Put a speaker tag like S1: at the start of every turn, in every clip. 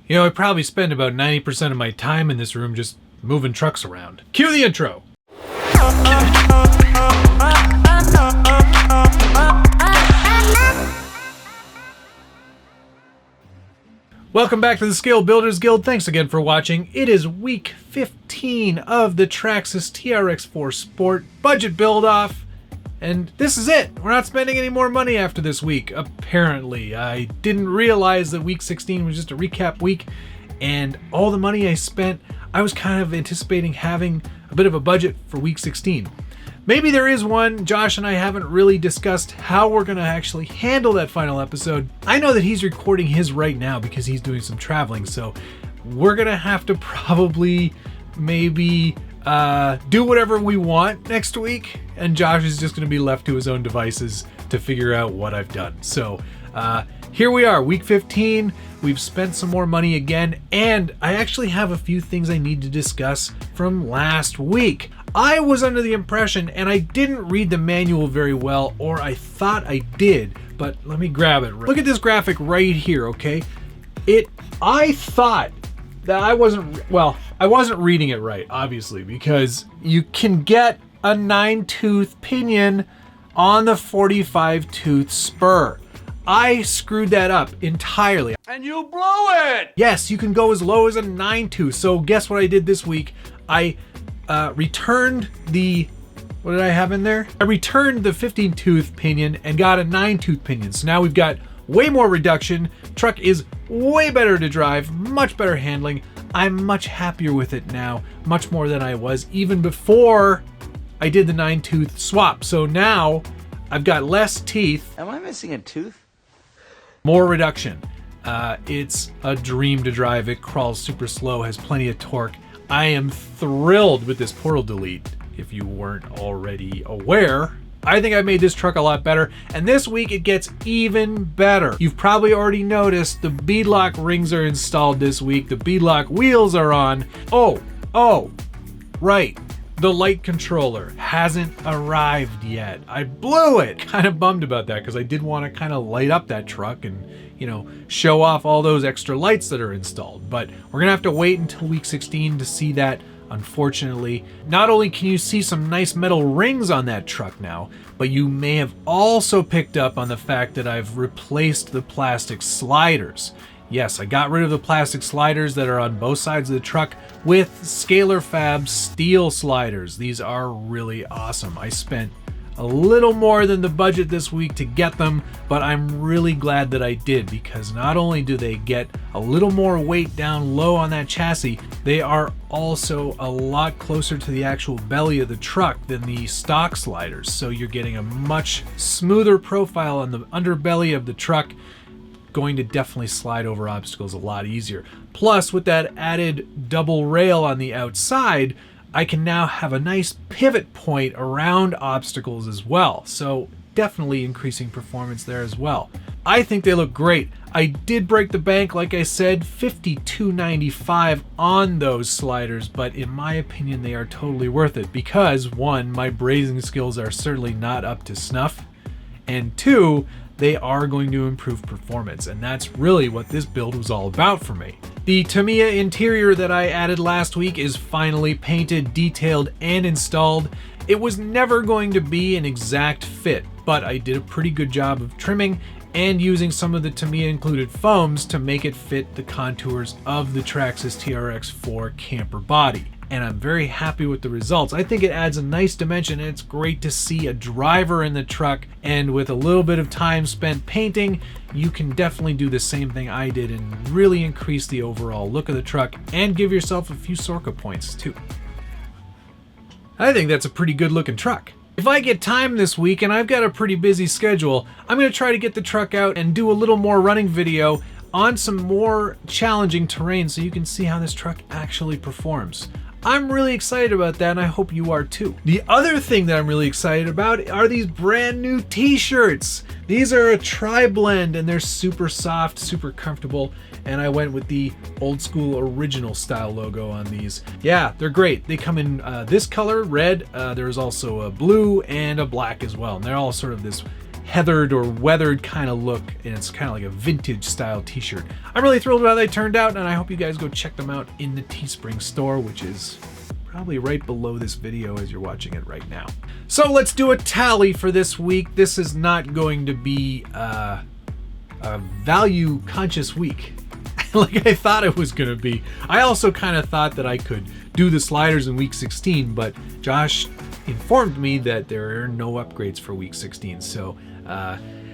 S1: You know, I probably spend about 90% of my time in this room just moving trucks around. Cue the intro. Welcome back to the Scale Builders Guild. Thanks again for watching. It is week 15 of the Traxxas TRX-4 Sport budget build-off. And this is it. We're not spending any more money after this week, apparently. I didn't realize that week 16 was just a recap week, and all the money I spent, I was kind of anticipating having a bit of a budget for week 16. Maybe there is one. Josh and I haven't really discussed how we're going to actually handle that final episode. I know that he's recording his right now because he's doing some traveling, so we're going to have to probably maybe do whatever we want next week, and Josh is just going to be left to his own devices to figure out what I've done. So here we are, week 15. We've spent some more money again, and I actually have a few things I need to discuss from last week. I was under the impression, and I didn't read the manual very well, or I thought I did, but let me grab it. Look at this graphic right here, okay? I thought that I wasn't reading it right, obviously, because you can get a 9-tooth pinion on the 45-tooth spur. I screwed that up entirely.
S2: And you blew it!
S1: Yes, you can go as low as a 9-tooth. So guess what I did this week? I returned what did I have in there? I returned the 15-tooth pinion and got a 9-tooth pinion. So now we've got way more reduction. Truck is way better to drive, much better handling. I'm much happier with it now, much more than I was even before I did the 9-tooth swap. So now I've got less teeth.
S2: Am I missing a tooth?
S1: More reduction. It's a dream to drive. It crawls super slow, has plenty of torque. I am thrilled with this portal delete. If you weren't already aware, I think I made this truck a lot better, and this week it gets even better. You've probably already noticed the beadlock rings are installed this week. The beadlock wheels are on. Oh, right. The light controller hasn't arrived yet. I blew it. Kind of bummed about that because I did want to kind of light up that truck and, you know, show off all those extra lights that are installed. But we're gonna have to wait until week 16 to see that. Unfortunately, not only can you see some nice metal rings on that truck now, but you may have also picked up on the fact that I've replaced the plastic sliders. Yes, I got rid of the plastic sliders that are on both sides of the truck with Scalar Fab steel sliders. These are really awesome. I spent a little more than the budget this week to get them, but I'm really glad that I did, because not only do they get a little more weight down low on that chassis, they are also a lot closer to the actual belly of the truck than the stock sliders. So you're getting a much smoother profile on the underbelly of the truck. Going to definitely slide over obstacles a lot easier. Plus, with that added double rail on the outside, I can now have a nice pivot point around obstacles as well. So definitely increasing performance there as well. I think they look great. I did break the bank, like I said, $52.95 on those sliders, but in my opinion, they are totally worth it because, one, my brazing skills are certainly not up to snuff, and two, they are going to improve performance, and that's really what this build was all about for me. The Tamiya interior that I added last week is finally painted, detailed, and installed. It was never going to be an exact fit, but I did a pretty good job of trimming and using some of the Tamiya included foams to make it fit the contours of the Traxxas TRX-4 camper body. And I'm very happy with the results. I think it adds a nice dimension, and it's great to see a driver in the truck, and with a little bit of time spent painting, you can definitely do the same thing I did and really increase the overall look of the truck and give yourself a few Sorka points too. I think that's a pretty good looking truck. If I get time this week, and I've got a pretty busy schedule, I'm going to try to get the truck out and do a little more running video on some more challenging terrain so you can see how this truck actually performs. I'm really excited about that, and I hope you are too. The other thing that I'm really excited about are these brand new t-shirts. These are a tri-blend, and they're super soft, super comfortable, and I went with the old school original style logo on these. Yeah, they're great. They come in this color, red. There's also a blue and a black as well, and they're all sort of this heathered or weathered kind of look, and it's kind of like a vintage style t-shirt. I'm really thrilled about how they turned out, and I hope you guys go check them out in the Teespring store, which is probably right below this video as you're watching it right now. So let's do a tally for this week. This is not going to be a value conscious week like I thought it was going to be. I also kind of thought that I could do the sliders in week 16, but Josh informed me that there are no upgrades for week 16. So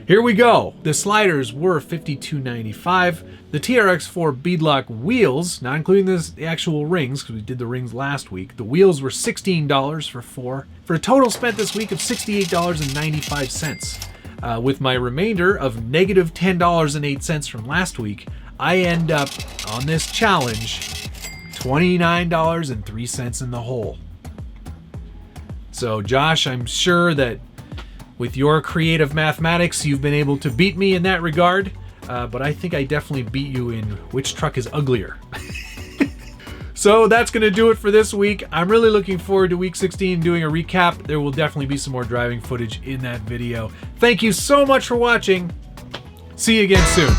S1: here we go. The sliders were $52.95. The TRX-4 beadlock wheels, not including the actual rings, because we did the rings last week, the wheels were $16 for 4, for a total spent this week of $68.95. With my remainder of negative $10.08 from last week, I end up on this challenge $29.03 in the hole. So Josh, I'm sure that with your creative mathematics, you've been able to beat me in that regard, but I think I definitely beat you in which truck is uglier. So that's going to do it for this week. I'm really looking forward to week 16 doing a recap. There will definitely be some more driving footage in that video. Thank you so much for watching. See you again soon.